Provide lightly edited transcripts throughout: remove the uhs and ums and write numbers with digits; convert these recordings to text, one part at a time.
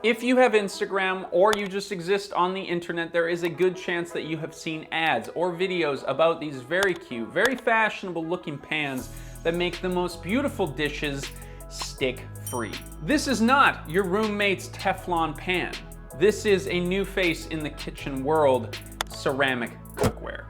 If you have Instagram or you just exist on the internet, there is a good chance that you have seen ads or videos about these very cute, very fashionable looking pans that make the most beautiful dishes stick-free. This is not your roommate's Teflon pan. This is a new face in the kitchen world, ceramic cookware.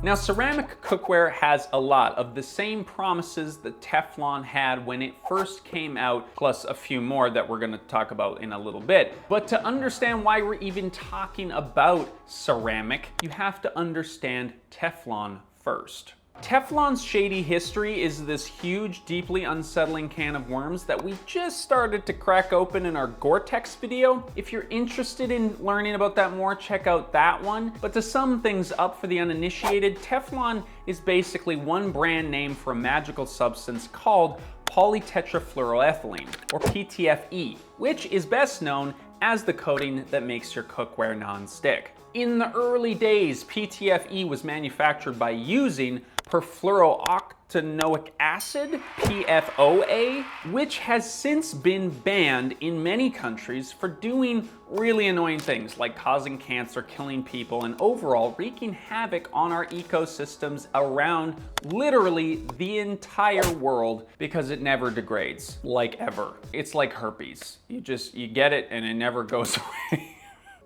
Now, ceramic cookware has a lot of the same promises that Teflon had when it first came out, plus a few more that we're gonna talk about in a little bit. But to understand why we're even talking about ceramic, you have to understand Teflon first. Teflon's shady history is this huge, deeply unsettling can of worms that we just started to crack open in our Gore-Tex video. If you're interested in learning about that more, check out that one. But to sum things up for the uninitiated, Teflon is basically one brand name for a magical substance called polytetrafluoroethylene, or PTFE, which is best known as the coating that makes your cookware non-stick. In the early days, PTFE was manufactured by using perfluorooctanoic acid, PFOA, which has since been banned in many countries for doing really annoying things like causing cancer, killing people, and overall wreaking havoc on our ecosystems around literally the entire world because it never degrades, like ever. It's like herpes. You get it and it never goes away.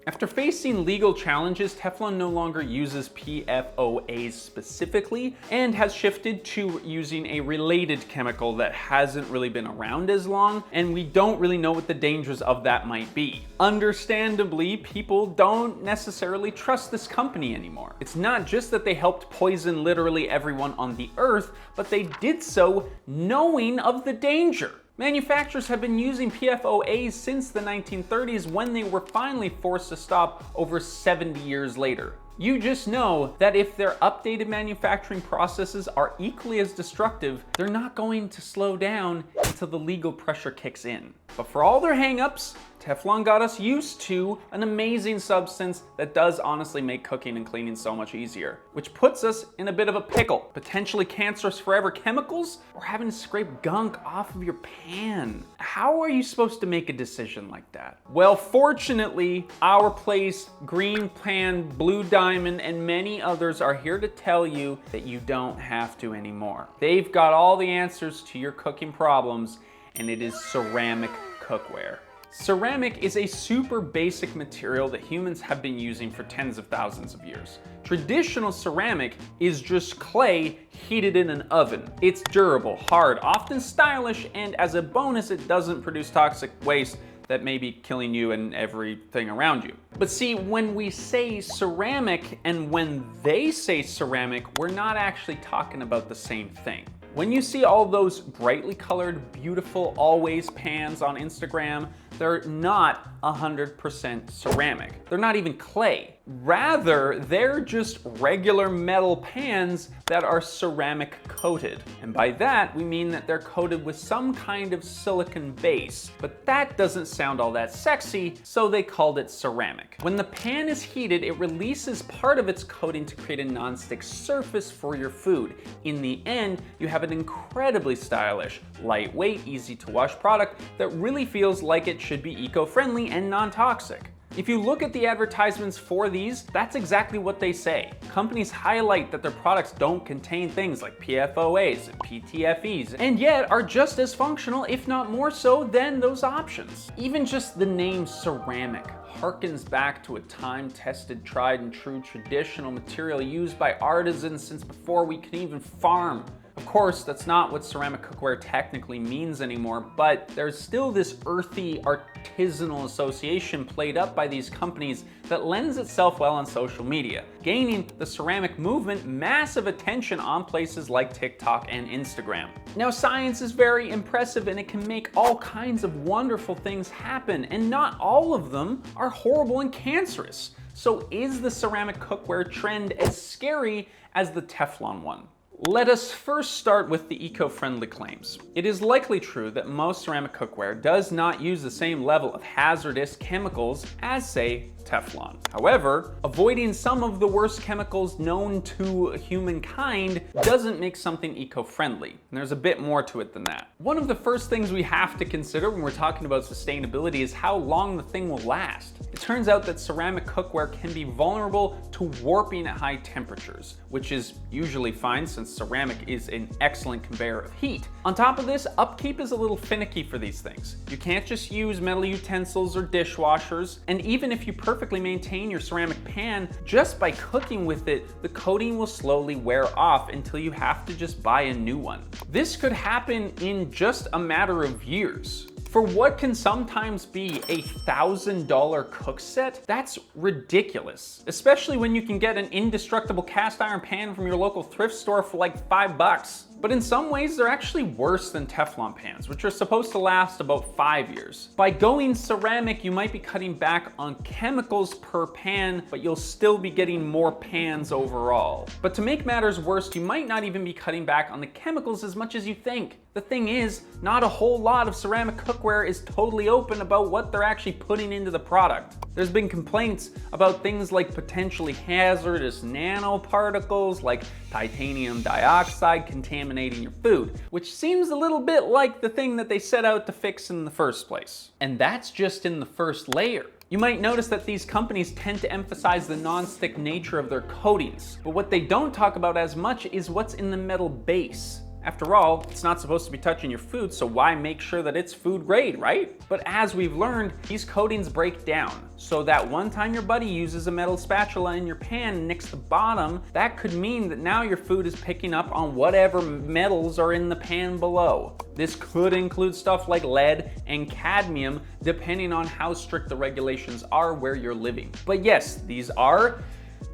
After facing legal challenges, Teflon no longer uses PFOAs specifically and has shifted to using a related chemical that hasn't really been around as long, and we don't really know what the dangers of that might be. Understandably, people don't necessarily trust this company anymore. It's not just that they helped poison literally everyone on the earth, but they did so knowing of the danger. Manufacturers have been using PFOAs since the 1930s when they were finally forced to stop over 70 years later. You just know that if their updated manufacturing processes are equally as destructive, they're not going to slow down until the legal pressure kicks in. But for all their hangups, Teflon got us used to an amazing substance that does honestly make cooking and cleaning so much easier, which puts us in a bit of a pickle. Potentially cancerous forever chemicals or having to scrape gunk off of your pan. How are you supposed to make a decision like that? Well, fortunately, our place, Green Pan, Blue Diamond, and many others are here to tell you that you don't have to anymore. They've got all the answers to your cooking problems, and it is ceramic cookware. Ceramic is a super basic material that humans have been using for tens of thousands of years. Traditional ceramic is just clay heated in an oven. It's durable, hard, often stylish, and as a bonus, it doesn't produce toxic waste that may be killing you and everything around you. But see, when we say ceramic and when they say ceramic, we're not actually talking about the same thing. When you see all those brightly colored, beautiful always pans on Instagram, they're not 100% ceramic. They're not even clay. Rather, they're just regular metal pans that are ceramic coated. And by that, we mean that they're coated with some kind of silicone base. But that doesn't sound all that sexy, so they called it ceramic. When the pan is heated, it releases part of its coating to create a non-stick surface for your food. In the end, you have an incredibly stylish, lightweight, easy to wash product that really feels like it should be eco-friendly and non-toxic. If you look at the advertisements for these, that's exactly what they say. Companies highlight that their products don't contain things like PFOAs and PTFEs, and yet are just as functional, if not more so, than those options. Even just the name ceramic harkens back to a time-tested, tried-and-true traditional material used by artisans since before we could even farm. Of course, that's not what ceramic cookware technically means anymore, but there's still this earthy, artisanal association played up by these companies that lends itself well on social media, gaining the ceramic movement massive attention on places like TikTok and Instagram. Now, science is very impressive and it can make all kinds of wonderful things happen, and not all of them are horrible and cancerous. So is the ceramic cookware trend as scary as the Teflon one? Let us first start with the eco-friendly claims. It is likely true that most ceramic cookware does not use the same level of hazardous chemicals as, say, Teflon. However, avoiding some of the worst chemicals known to humankind doesn't make something eco-friendly. And there's a bit more to it than that. One of the first things we have to consider when we're talking about sustainability is how long the thing will last. It turns out that ceramic cookware can be vulnerable to warping at high temperatures, which is usually fine since ceramic is an excellent conveyor of heat. On top of this, upkeep is a little finicky for these things. You can't just use metal utensils or dishwashers, and even if you perfectly maintain your ceramic pan, just by cooking with it, the coating will slowly wear off until you have to just buy a new one. This could happen in just a matter of years. For what can sometimes be a $1,000 cook set, that's ridiculous. Especially when you can get an indestructible cast iron pan from your local thrift store for like $5. But in some ways, they're actually worse than Teflon pans, which are supposed to last about 5 years. By going ceramic, you might be cutting back on chemicals per pan, but you'll still be getting more pans overall. But to make matters worse, you might not even be cutting back on the chemicals as much as you think. The thing is, not a whole lot of ceramic cookware is totally open about what they're actually putting into the product. There's been complaints about things like potentially hazardous nanoparticles like titanium dioxide contaminating your food, which seems a little bit like the thing that they set out to fix in the first place. And that's just in the first layer. You might notice that these companies tend to emphasize the non-stick nature of their coatings, but what they don't talk about as much is what's in the metal base. After all, it's not supposed to be touching your food, so why make sure that it's food grade, right? But as we've learned, these coatings break down. So that one time your buddy uses a metal spatula in your pan and nicks the bottom, that could mean that now your food is picking up on whatever metals are in the pan below. This could include stuff like lead and cadmium, depending on how strict the regulations are where you're living. But yes, these are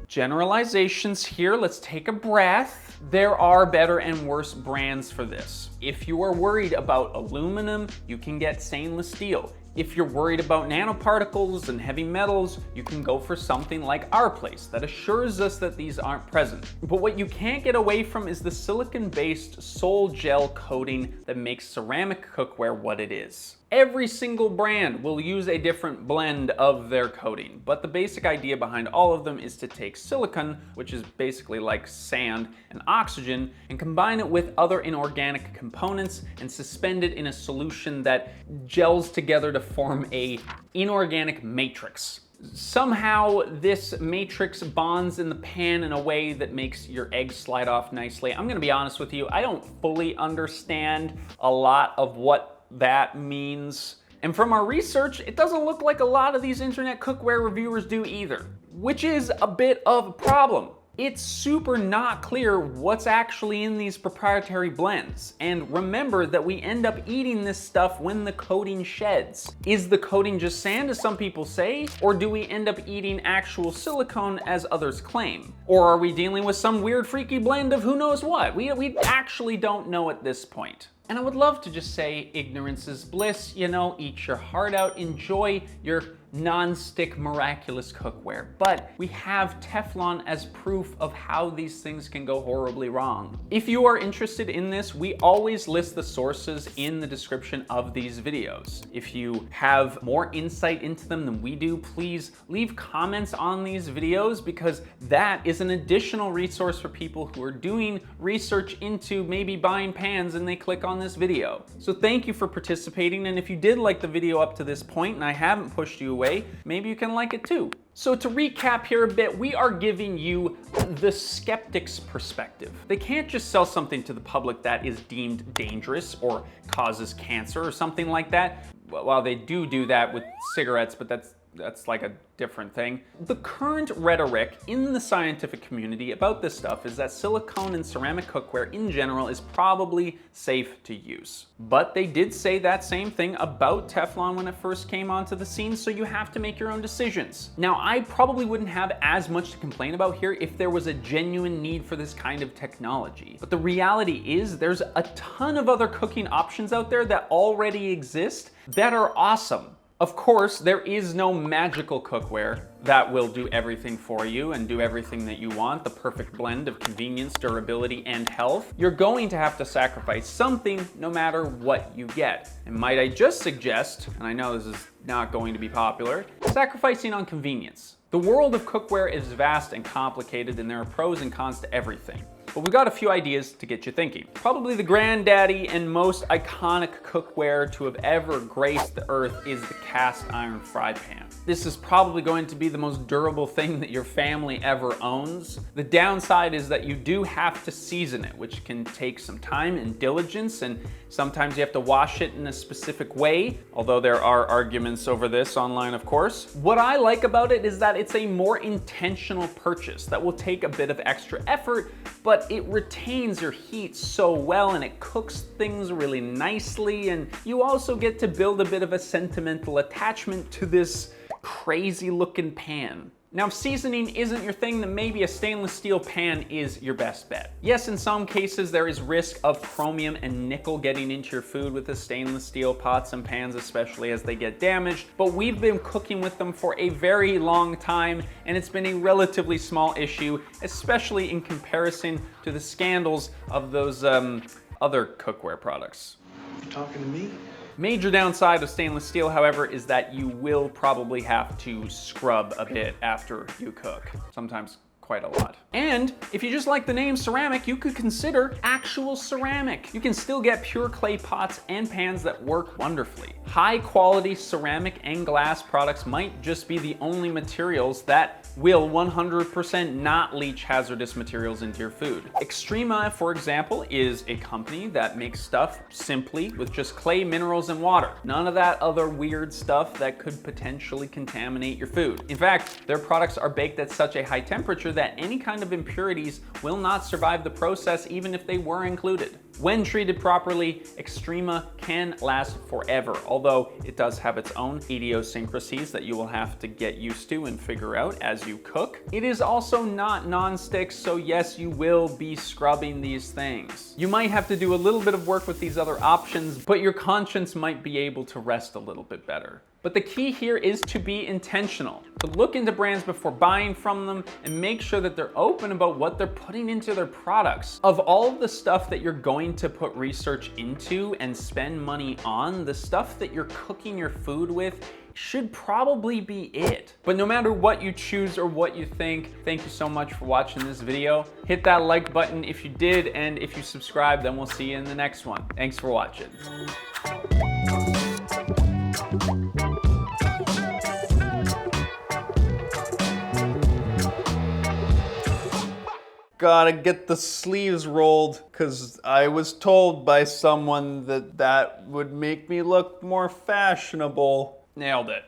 generalizations here. Let's take a breath. There are better and worse brands for this. If you are worried about aluminum, you can get stainless steel. If you're worried about nanoparticles and heavy metals, you can go for something like our place that assures us that these aren't present. But what you can't get away from is the silicon-based Sol gel coating that makes ceramic cookware what it is. Every single brand will use a different blend of their coating, but the basic idea behind all of them is to take silicon, which is basically like sand and oxygen, and combine it with other inorganic components and suspend it in a solution that gels together to form a inorganic matrix. Somehow this matrix bonds in the pan in a way that makes your eggs slide off nicely. I'm gonna be honest with you, I don't fully understand a lot of what that means. And from our research, it doesn't look like a lot of these internet cookware reviewers do either, which is a bit of a problem. It's super not clear what's actually in these proprietary blends. And remember that we end up eating this stuff when the coating sheds. Is the coating just sand, as some people say? Or do we end up eating actual silicone, as others claim? Or are we dealing with some weird freaky blend of who knows what? We actually don't know at this point. And I would love to just say ignorance is bliss, you know, eat your heart out, enjoy your non-stick miraculous cookware. But we have Teflon as proof of how these things can go horribly wrong. If you are interested in this, we always list the sources in the description of these videos. If you have more insight into them than we do, please leave comments on these videos, because that is an additional resource for people who are doing research into maybe buying pans and they click on this video. So thank you for participating, and if you did like the video up to this point and I haven't pushed you away, maybe you can like it too. So to recap here a bit, we are giving you the skeptic's perspective. They can't just sell something to the public that is deemed dangerous or causes cancer or something like that. Well, they do that with cigarettes, but that's like a different thing. The current rhetoric in the scientific community about this stuff is that silicone and ceramic cookware in general is probably safe to use. But they did say that same thing about Teflon when it first came onto the scene, so you have to make your own decisions. Now, I probably wouldn't have as much to complain about here if there was a genuine need for this kind of technology. But the reality is there's a ton of other cooking options out there that already exist that are awesome. Of course, there is no magical cookware that will do everything for you and do everything that you want, the perfect blend of convenience, durability, and health. You're going to have to sacrifice something no matter what you get. And might I just suggest, and I know this is not going to be popular, sacrificing on convenience. The world of cookware is vast and complicated, and there are pros and cons to everything. But we've got a few ideas to get you thinking. Probably the granddaddy and most iconic cookware to have ever graced the earth is the cast iron fry pan. This is probably going to be the most durable thing that your family ever owns. The downside is that you do have to season it, which can take some time and diligence, and sometimes you have to wash it in a specific way, although there are arguments over this online, of course. What I like about it is that it's a more intentional purchase that will take a bit of extra effort, but it retains your heat so well and it cooks things really nicely, and you also get to build a bit of a sentimental attachment to this crazy looking pan. Now, if seasoning isn't your thing, then maybe a stainless steel pan is your best bet. Yes, in some cases there is risk of chromium and nickel getting into your food with the stainless steel pots and pans, especially as they get damaged, but we've been cooking with them for a very long time, and it's been a relatively small issue, especially in comparison to the scandals of those other cookware products. You talking to me? Major downside of stainless steel, however, is that you will probably have to scrub a bit after you cook. Sometimes quite a lot. And if you just like the name ceramic, you could consider actual ceramic. You can still get pure clay pots and pans that work wonderfully. High quality ceramic and glass products might just be the only materials that will 100% not leach hazardous materials into your food. Extrema, for example, is a company that makes stuff simply with just clay, minerals, and water. None of that other weird stuff that could potentially contaminate your food. In fact, their products are baked at such a high temperature that any kind of impurities will not survive the process even if they were included. When treated properly, Extrema can last forever, although it does have its own idiosyncrasies that you will have to get used to and figure out as you cook. It is also not non-stick, so yes, you will be scrubbing these things. You might have to do a little bit of work with these other options, but your conscience might be able to rest a little bit better. But the key here is to be intentional, to look into brands before buying from them and make sure that they're open about what they're putting into their products. Of all of the stuff that you're going to put research into and spend money on, the stuff that you're cooking your food with should probably be it. But no matter what you choose or what you think, thank you so much for watching this video. Hit that like button if you did, and if you subscribe, then we'll see you in the next one. Thanks for watching. Gotta get the sleeves rolled, because I was told by someone that that would make me look more fashionable. Nailed it.